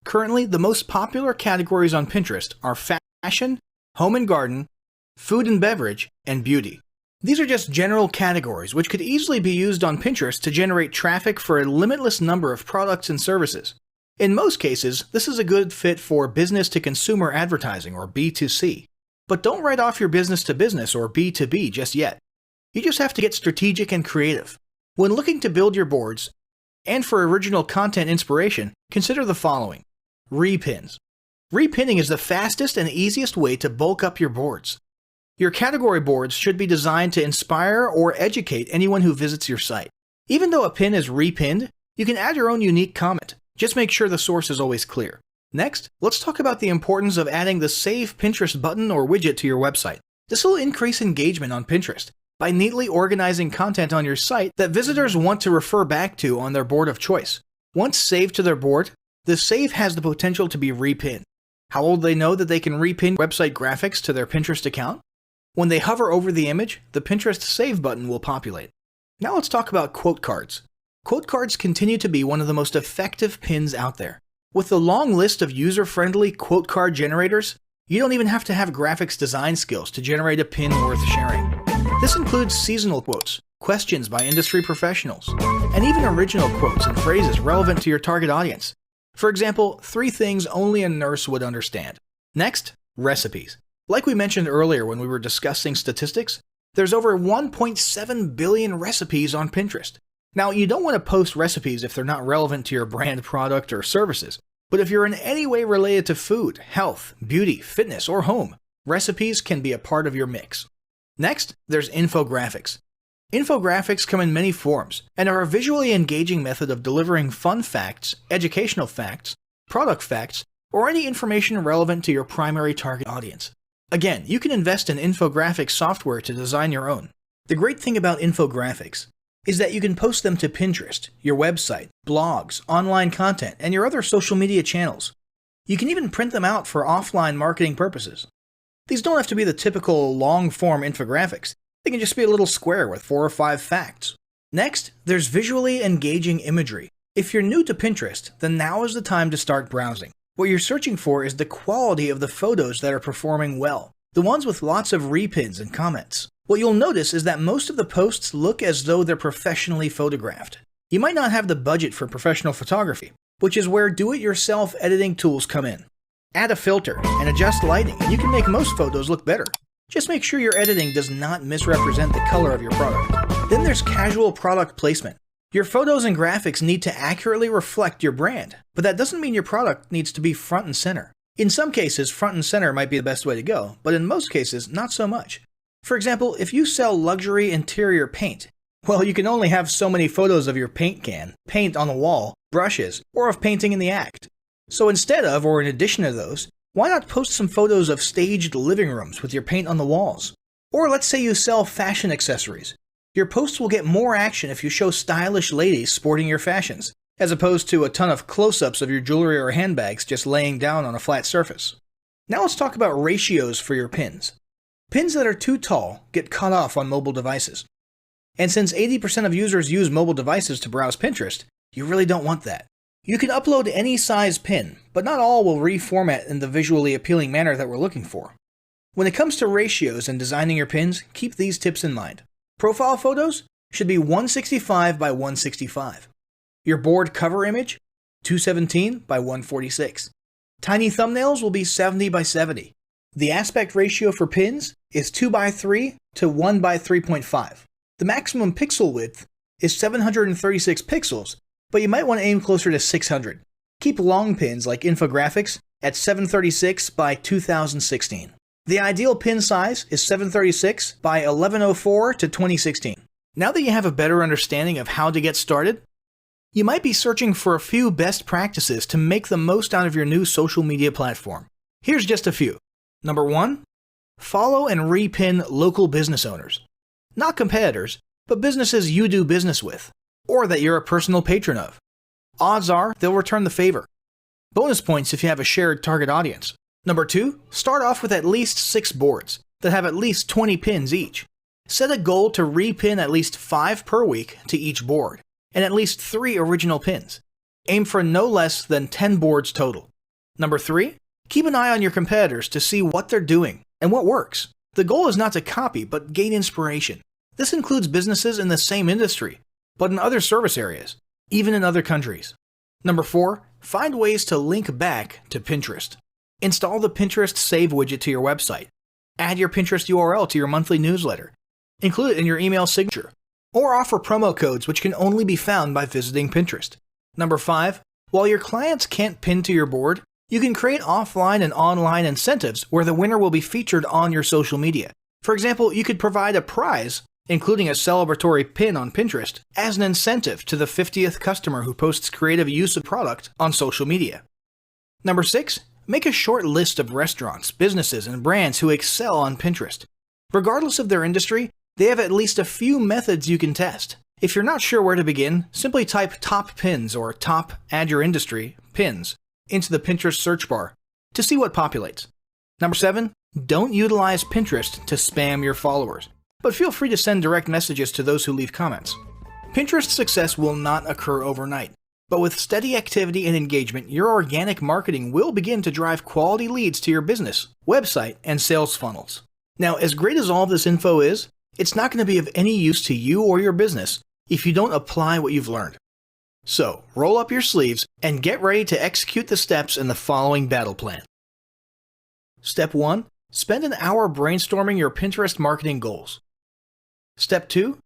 Currently, the most popular categories on Pinterest are fashion, home and garden, food and beverage, and beauty. These are just general categories which could easily be used on Pinterest to generate traffic for a limitless number of products and services. In most cases, this is a good fit for business-to-consumer advertising or B2C. But don't write off your business-to-business or B2B just yet. You just have to get strategic and creative. When looking to build your boards, and for original content inspiration, consider the following. Repins. Repinning is the fastest and easiest way to bulk up your boards. Your category boards should be designed to inspire or educate anyone who visits your site. Even though a pin is repinned, you can add your own unique comment. Just make sure the source is always clear. Next, let's talk about the importance of adding the Save Pinterest button or widget to your website. This will increase engagement on Pinterest by neatly organizing content on your site that visitors want to refer back to on their board of choice. Once saved to their board, the save has the potential to be repinned. How will they know that they can repin website graphics to their Pinterest account? When they hover over the image, the Pinterest Save button will populate. Now let's talk about quote cards. Quote cards continue to be one of the most effective pins out there. With the long list of user-friendly quote card generators, you don't even have to have graphics design skills to generate a pin worth sharing. This includes seasonal quotes, questions by industry professionals, and even original quotes and phrases relevant to your target audience. For example, 3 things only a nurse would understand. Next, recipes. Like we mentioned earlier when we were discussing statistics, there's over 1.7 billion recipes on Pinterest. Now, you don't want to post recipes if they're not relevant to your brand, product, or services, but if you're in any way related to food, health, beauty, fitness, or home, recipes can be a part of your mix. Next, there's infographics. Infographics come in many forms and are a visually engaging method of delivering fun facts, educational facts, product facts, or any information relevant to your primary target audience. Again, you can invest in infographic software to design your own. The great thing about infographics is that you can post them to Pinterest, your website, blogs, online content, and your other social media channels. You can even print them out for offline marketing purposes. These don't have to be the typical long-form infographics. They can just be a little square with 4 or 5 facts. Next, there's visually engaging imagery. If you're new to Pinterest, then now is the time to start browsing. What you're searching for is the quality of the photos that are performing well, the ones with lots of repins and comments. What you'll notice is that most of the posts look as though they're professionally photographed. You might not have the budget for professional photography, which is where do-it-yourself editing tools come in. Add a filter and adjust lighting, and you can make most photos look better. Just make sure your editing does not misrepresent the color of your product. Then there's casual product placement. Your photos and graphics need to accurately reflect your brand, but that doesn't mean your product needs to be front and center. In some cases, front and center might be the best way to go, but in most cases, not so much. For example, if you sell luxury interior paint, well, you can only have so many photos of your paint can, paint on the wall, brushes, or of painting in the act. So instead of, or in addition to those, why not post some photos of staged living rooms with your paint on the walls? Or let's say you sell fashion accessories. Your posts will get more action if you show stylish ladies sporting your fashions, as opposed to a ton of close-ups of your jewelry or handbags just laying down on a flat surface. Now let's talk about ratios for your pins. Pins that are too tall get cut off on mobile devices. And since 80% of users use mobile devices to browse Pinterest, you really don't want that. You can upload any size pin, but not all will reformat in the visually appealing manner that we're looking for. When it comes to ratios and designing your pins, keep these tips in mind. Profile photos should be 165 by 165. Your board cover image, 217 by 146. Tiny thumbnails will be 70 by 70. The aspect ratio for pins is 2 by 3 to 1 by 3.5. The maximum pixel width is 736 pixels, but you might want to aim closer to 600. Keep long pins like infographics at 736 by 2016. The ideal pin size is 736 by 1104 to 2016. Now that you have a better understanding of how to get started, you might be searching for a few best practices to make the most out of your new social media platform. Here's just a few. Number 1, follow and repin local business owners. Not competitors, but businesses you do business with, or that you're a personal patron of. Odds are they'll return the favor. Bonus points if you have a shared target audience. Number 2, start off with at least 6 boards that have at least 20 pins each. Set a goal to repin at least 5 per week to each board, and at least 3 original pins. Aim for no less than 10 boards total. Number 3, keep an eye on your competitors to see what they're doing and what works. The goal is not to copy, but gain inspiration. This includes businesses in the same industry, but in other service areas, even in other countries. Number 4, find ways to link back to Pinterest. Install the Pinterest Save widget to your website. Add your Pinterest URL to your monthly newsletter. Include it in your email signature. Or offer promo codes which can only be found by visiting Pinterest. Number 5, while your clients can't pin to your board, you can create offline and online incentives where the winner will be featured on your social media. For example, you could provide a prize, including a celebratory pin on Pinterest, as an incentive to the 50th customer who posts creative use of product on social media. Number 6, make a short list of restaurants, businesses, and brands who excel on Pinterest. Regardless of their industry, they have at least a few methods you can test. If you're not sure where to begin, simply type top pins or top add your industry pins into the Pinterest search bar to see what populates. Number 7, don't utilize Pinterest to spam your followers, but feel free to send direct messages to those who leave comments. Pinterest success will not occur overnight, but with steady activity and engagement, your organic marketing will begin to drive quality leads to your business, website, and sales funnels. Now, as great as all of this info is, it's not going to be of any use to you or your business if you don't apply what you've learned. So, roll up your sleeves and get ready to execute the steps in the following battle plan. Step 1. Spend an hour brainstorming your Pinterest marketing goals. Step 2.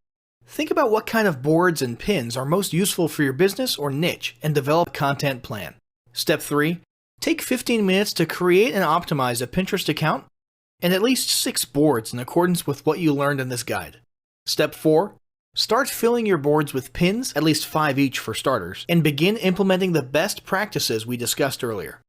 Think about what kind of boards and pins are most useful for your business or niche and develop a content plan. Step 3. Take 15 minutes to create and optimize a Pinterest account and at least 6 boards in accordance with what you learned in this guide. Step 4. Start filling your boards with pins, at least 5 each for starters, and begin implementing the best practices we discussed earlier.